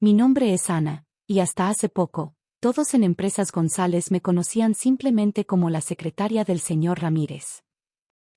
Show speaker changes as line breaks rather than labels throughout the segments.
Mi nombre es Ana, y hasta hace poco, todos en Empresas González me conocían simplemente como la secretaria del señor Ramírez.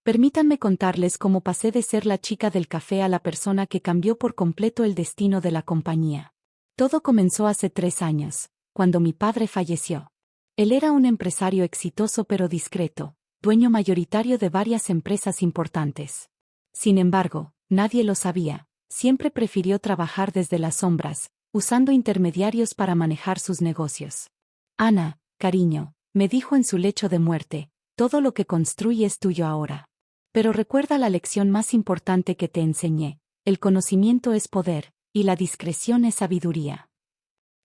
Permítanme contarles cómo pasé de ser la chica del café a la persona que cambió por completo el destino de la compañía. Todo comenzó hace 3 años, cuando mi padre falleció. Él era un empresario exitoso pero discreto, dueño mayoritario de varias empresas importantes. Sin embargo, nadie lo sabía, siempre prefirió trabajar desde las sombras, usando intermediarios para manejar sus negocios. Ana, cariño, me dijo en su lecho de muerte, todo lo que construí es tuyo ahora. Pero recuerda la lección más importante que te enseñé, el conocimiento es poder, y la discreción es sabiduría.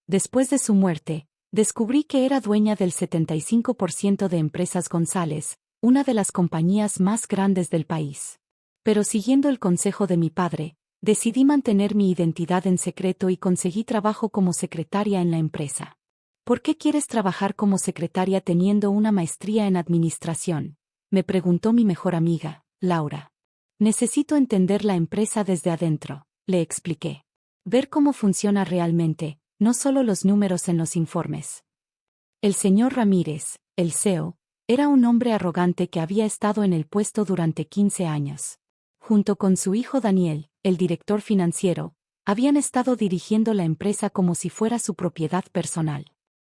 Después de su muerte, descubrí que era dueña del 75% de Empresas González, una de las compañías más grandes del país. Pero siguiendo el consejo de mi padre, decidí mantener mi identidad en secreto y conseguí trabajo como secretaria en la empresa. ¿Por qué quieres trabajar como secretaria teniendo una maestría en administración?, me preguntó mi mejor amiga, Laura. Necesito entender la empresa desde adentro, le expliqué. Ver cómo funciona realmente, no solo los números en los informes. El señor Ramírez, el CEO, era un hombre arrogante que había estado en el puesto durante 15 años. Junto con su hijo Daniel, el director financiero, habían estado dirigiendo la empresa como si fuera su propiedad personal.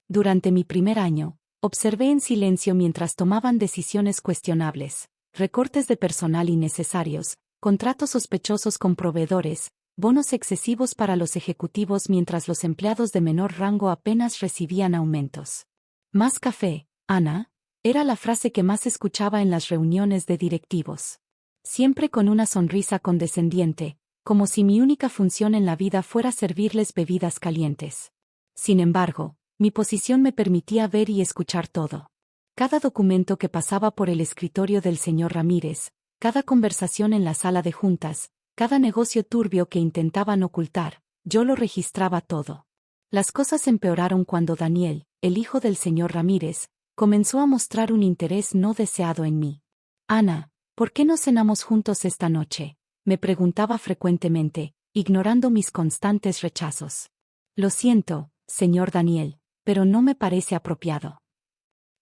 Durante mi primer año, observé en silencio mientras tomaban decisiones cuestionables, recortes de personal innecesarios, contratos sospechosos con proveedores, bonos excesivos para los ejecutivos mientras los empleados de menor rango apenas recibían aumentos. Más café, Ana, era la frase que más escuchaba en las reuniones de directivos. Siempre con una sonrisa condescendiente, como si mi única función en la vida fuera servirles bebidas calientes. Sin embargo, mi posición me permitía ver y escuchar todo. Cada documento que pasaba por el escritorio del señor Ramírez, cada conversación en la sala de juntas, cada negocio turbio que intentaban ocultar, yo lo registraba todo. Las cosas empeoraron cuando Daniel, el hijo del señor Ramírez, comenzó a mostrar un interés no deseado en mí. Ana, ¿por qué no cenamos juntos esta noche?, me preguntaba frecuentemente, ignorando mis constantes rechazos. Lo siento, señor Daniel, pero no me parece apropiado.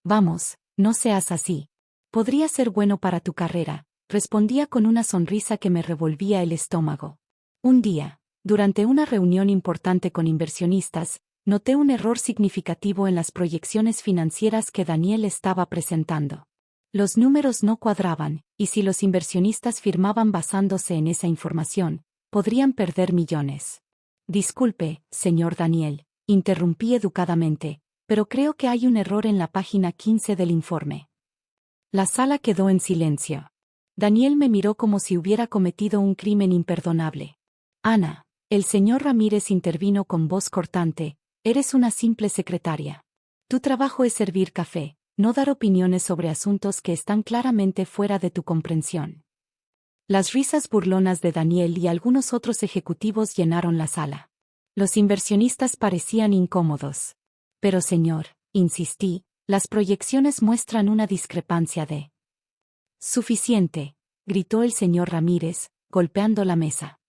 Vamos, no seas así. Podría ser bueno para tu carrera, respondía con una sonrisa que me revolvía el estómago. Un día, durante una reunión importante con inversionistas, noté un error significativo en las proyecciones financieras que Daniel estaba presentando. Los números no cuadraban, y si los inversionistas firmaban basándose en esa información, podrían perder millones. Disculpe, señor Daniel, interrumpí educadamente, pero creo que hay un error en la página 15 del informe. La sala quedó en silencio. Daniel me miró como si hubiera cometido un crimen imperdonable. Ana, el señor Ramírez intervino con voz cortante, eres una simple secretaria. Tu trabajo es servir café, no dar opiniones sobre asuntos que están claramente fuera de tu comprensión. Las risas burlonas de Daniel y algunos otros ejecutivos llenaron la sala. Los inversionistas parecían incómodos. Pero señor, insistí, las proyecciones muestran una discrepancia de... Suficiente, gritó el señor Ramírez, golpeando la mesa.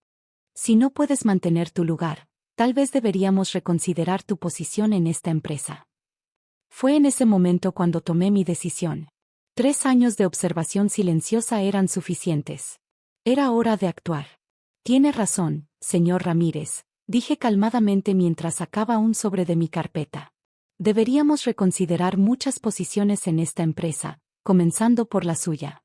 Si no puedes mantener tu lugar, tal vez deberíamos reconsiderar tu posición en esta empresa. Fue en ese momento cuando tomé mi decisión. 3 años de observación silenciosa eran suficientes. Era hora de actuar. Tiene razón, señor Ramírez, dije calmadamente mientras sacaba un sobre de mi carpeta. Deberíamos reconsiderar muchas posiciones en esta empresa, comenzando por la suya.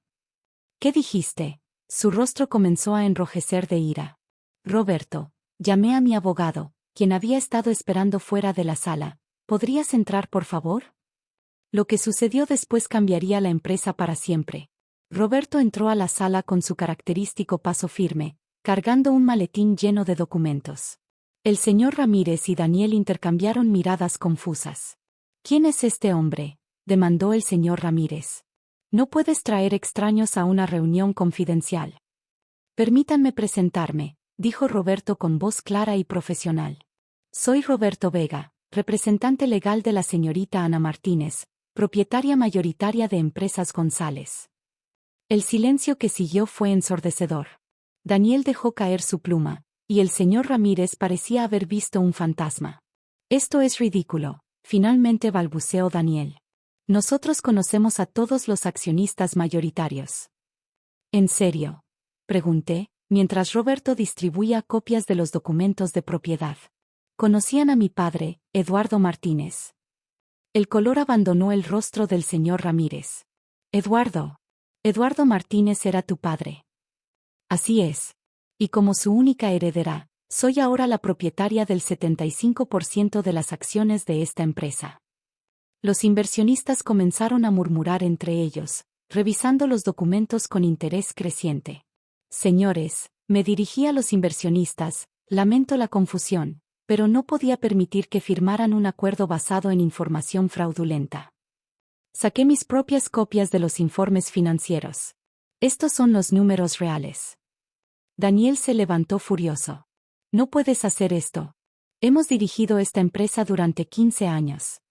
¿Qué dijiste? Su rostro comenzó a enrojecer de ira. Roberto, llamé a mi abogado, quien había estado esperando fuera de la sala. ¿Podrías entrar, por favor? Lo que sucedió después cambiaría la empresa para siempre. Roberto entró a la sala con su característico paso firme, cargando un maletín lleno de documentos. El señor Ramírez y Daniel intercambiaron miradas confusas. ¿Quién es este hombre?, demandó el señor Ramírez. No puedes traer extraños a una reunión confidencial. Permítanme presentarme, dijo Roberto con voz clara y profesional. Soy Roberto Vega, representante legal de la señorita Ana Martínez, propietaria mayoritaria de Empresas González. El silencio que siguió fue ensordecedor. Daniel dejó caer su pluma, Y el señor Ramírez parecía haber visto un fantasma. Esto es ridículo, finalmente balbuceó Daniel. Nosotros conocemos a todos los accionistas mayoritarios. ¿En serio?, pregunté, mientras Roberto distribuía copias de los documentos de propiedad. Conocían a mi padre, Eduardo Martínez. El color abandonó el rostro del señor Ramírez. Eduardo. Eduardo Martínez era tu padre. Así es. Y como su única heredera, soy ahora la propietaria del 75% de las acciones de esta empresa. Los inversionistas comenzaron a murmurar entre ellos, revisando los documentos con interés creciente. Señores, me dirigí a los inversionistas, lamento la confusión, pero no podía permitir que firmaran un acuerdo basado en información fraudulenta. Saqué mis propias copias de los informes financieros. Estos son los números reales. Daniel se levantó furioso. No puedes hacer esto. Hemos dirigido esta empresa durante 15 años.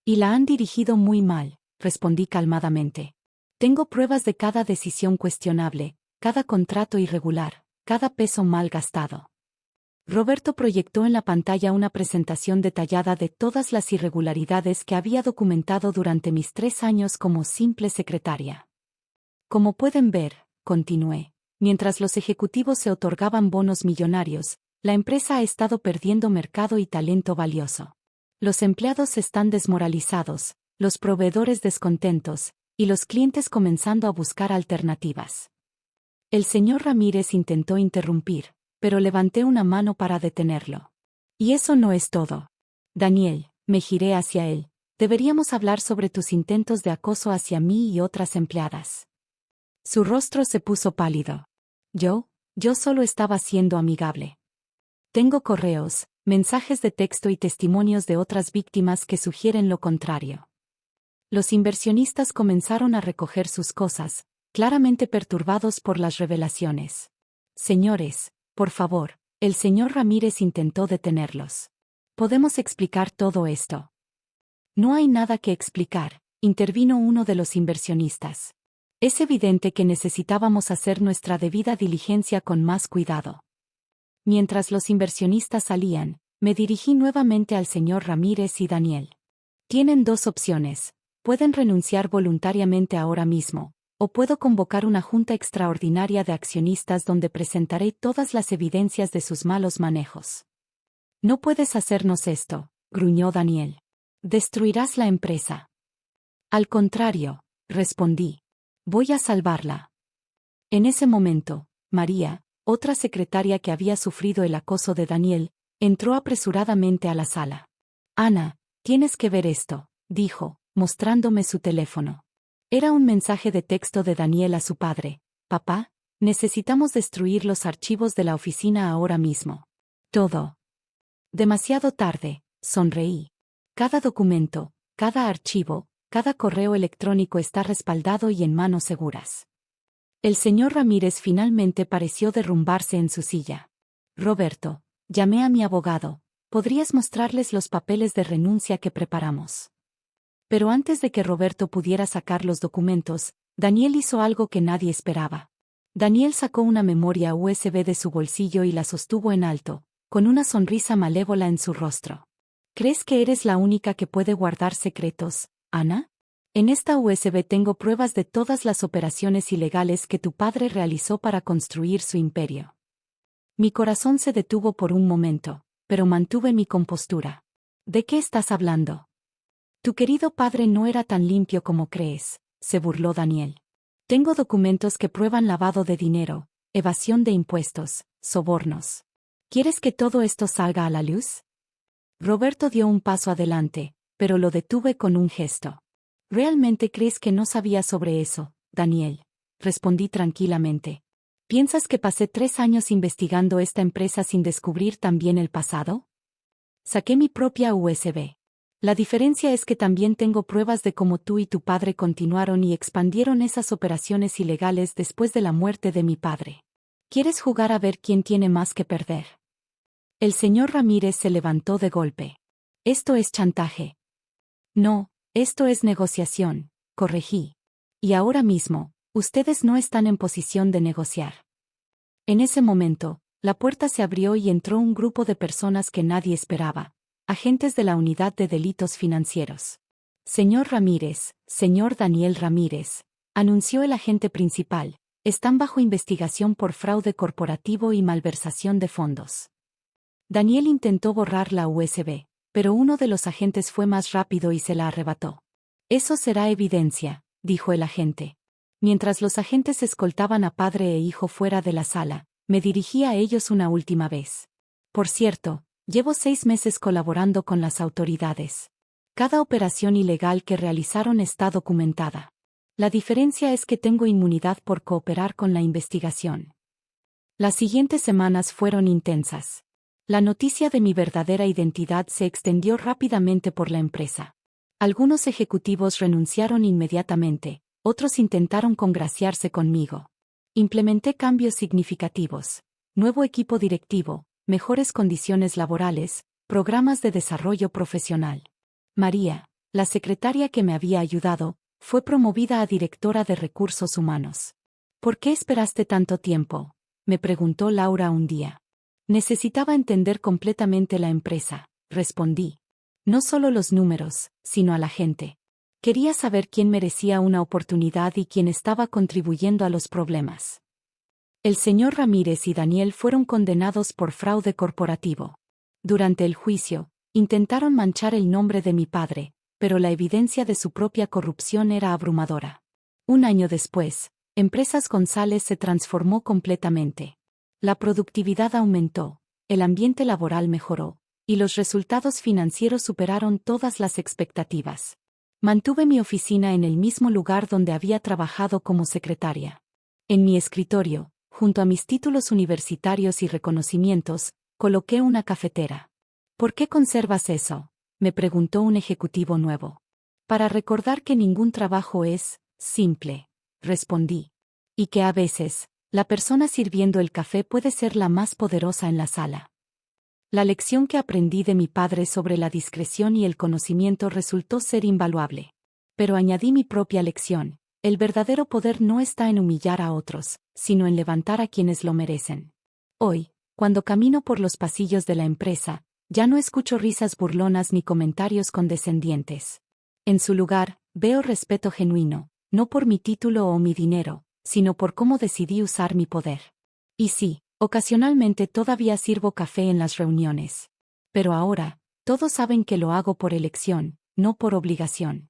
Y la han dirigido muy mal, respondí calmadamente. Tengo pruebas de cada decisión cuestionable, cada contrato irregular, cada peso mal gastado. Roberto proyectó en la pantalla una presentación detallada de todas las irregularidades que había documentado durante mis 3 años como simple secretaria. Como pueden ver, continué, mientras los ejecutivos se otorgaban bonos millonarios, la empresa ha estado perdiendo mercado y talento valioso. Los empleados están desmoralizados, los proveedores descontentos, y los clientes comenzando a buscar alternativas. El señor Ramírez intentó interrumpir, pero levanté una mano para detenerlo. Y eso no es todo. Daniel, me giré hacia él, deberíamos hablar sobre tus intentos de acoso hacia mí y otras empleadas. Su rostro se puso pálido. Yo solo estaba siendo amigable. Tengo correos, mensajes de texto y testimonios de otras víctimas que sugieren lo contrario. Los inversionistas comenzaron a recoger sus cosas, claramente perturbados por las revelaciones. Señores, por favor, el señor Ramírez intentó detenerlos. ¿Podemos explicar todo esto? No hay nada que explicar, intervino uno de los inversionistas. Es evidente que necesitábamos hacer nuestra debida diligencia con más cuidado. Mientras los inversionistas salían, me dirigí nuevamente al señor Ramírez y Daniel. Tienen 2 opciones, pueden renunciar voluntariamente ahora mismo, o puedo convocar una junta extraordinaria de accionistas donde presentaré todas las evidencias de sus malos manejos. No puedes hacernos esto, gruñó Daniel. Destruirás la empresa. Al contrario, respondí. Voy a salvarla. En ese momento, María, otra secretaria que había sufrido el acoso de Daniel, entró apresuradamente a la sala. Ana, tienes que ver esto, dijo, mostrándome su teléfono. Era un mensaje de texto de Daniel a su padre. Papá, necesitamos destruir los archivos de la oficina ahora mismo. Todo. Demasiado tarde, sonreí. Cada documento, cada archivo, cada correo electrónico está respaldado y en manos seguras. El señor Ramírez finalmente pareció derrumbarse en su silla. Roberto, llamé a mi abogado. ¿Podrías mostrarles los papeles de renuncia que preparamos? Pero antes de que Roberto pudiera sacar los documentos, Daniel hizo algo que nadie esperaba. Daniel sacó una memoria USB de su bolsillo y la sostuvo en alto, con una sonrisa malévola en su rostro. ¿Crees que eres la única que puede guardar secretos, Ana? En esta USB tengo pruebas de todas las operaciones ilegales que tu padre realizó para construir su imperio. Mi corazón se detuvo por un momento, pero mantuve mi compostura. ¿De qué estás hablando? Tu querido padre no era tan limpio como crees, se burló Daniel. Tengo documentos que prueban lavado de dinero, evasión de impuestos, sobornos. ¿Quieres que todo esto salga a la luz? Roberto dio un paso adelante, pero lo detuve con un gesto. ¿Realmente crees que no sabía sobre eso, Daniel? Respondí tranquilamente. ¿Piensas que pasé 3 años investigando esta empresa sin descubrir también el pasado? Saqué mi propia USB. La diferencia es que también tengo pruebas de cómo tú y tu padre continuaron y expandieron esas operaciones ilegales después de la muerte de mi padre. ¿Quieres jugar a ver quién tiene más que perder? El señor Ramírez se levantó de golpe. Esto es chantaje. No, esto es negociación, corregí. Y ahora mismo, ustedes no están en posición de negociar. En ese momento, La puerta se abrió y entró un grupo de personas que nadie esperaba, agentes de la Unidad de Delitos Financieros. Señor Ramírez, señor Daniel Ramírez, anunció el agente principal, están bajo investigación por fraude corporativo y malversación de fondos. Daniel intentó borrar la USB, pero uno de los agentes fue más rápido y se la arrebató. Eso será evidencia, dijo el agente. Mientras los agentes escoltaban a padre e hijo fuera de la sala, me dirigí a ellos una última vez. Por cierto, llevo 6 meses colaborando con las autoridades. Cada operación ilegal que realizaron está documentada. La diferencia es que tengo inmunidad por cooperar con la investigación. Las siguientes semanas fueron intensas. La noticia de mi verdadera identidad se extendió rápidamente por la empresa. Algunos ejecutivos renunciaron inmediatamente, otros intentaron congraciarse conmigo. Implementé cambios significativos: nuevo equipo directivo, mejores condiciones laborales, programas de desarrollo profesional. María, la secretaria que me había ayudado, fue promovida a directora de recursos humanos. ¿Por qué esperaste tanto tiempo?, me preguntó Laura un día. Necesitaba entender completamente la empresa, respondí. No solo los números, sino a la gente. Quería saber quién merecía una oportunidad y quién estaba contribuyendo a los problemas. El señor Ramírez y Daniel fueron condenados por fraude corporativo. Durante el juicio, intentaron manchar el nombre de mi padre, pero la evidencia de su propia corrupción era abrumadora. Un año después, Empresas González se transformó completamente. La productividad aumentó, el ambiente laboral mejoró, y los resultados financieros superaron todas las expectativas. Mantuve mi oficina en el mismo lugar donde había trabajado como secretaria. En mi escritorio, junto a mis títulos universitarios y reconocimientos, coloqué una cafetera. ¿Por qué conservas eso?, me preguntó un ejecutivo nuevo. Para recordar que ningún trabajo es simple, respondí. Y que a veces, la persona sirviendo el café puede ser la más poderosa en la sala. La lección que aprendí de mi padre sobre la discreción y el conocimiento resultó ser invaluable. Pero añadí mi propia lección: el verdadero poder no está en humillar a otros, sino en levantar a quienes lo merecen. Hoy, cuando camino por los pasillos de la empresa, ya no escucho risas burlonas ni comentarios condescendientes. En su lugar, veo respeto genuino, no por mi título o mi dinero, sino por cómo decidí usar mi poder. Y sí, ocasionalmente todavía sirvo café en las reuniones. Pero ahora, todos saben que lo hago por elección, no por obligación.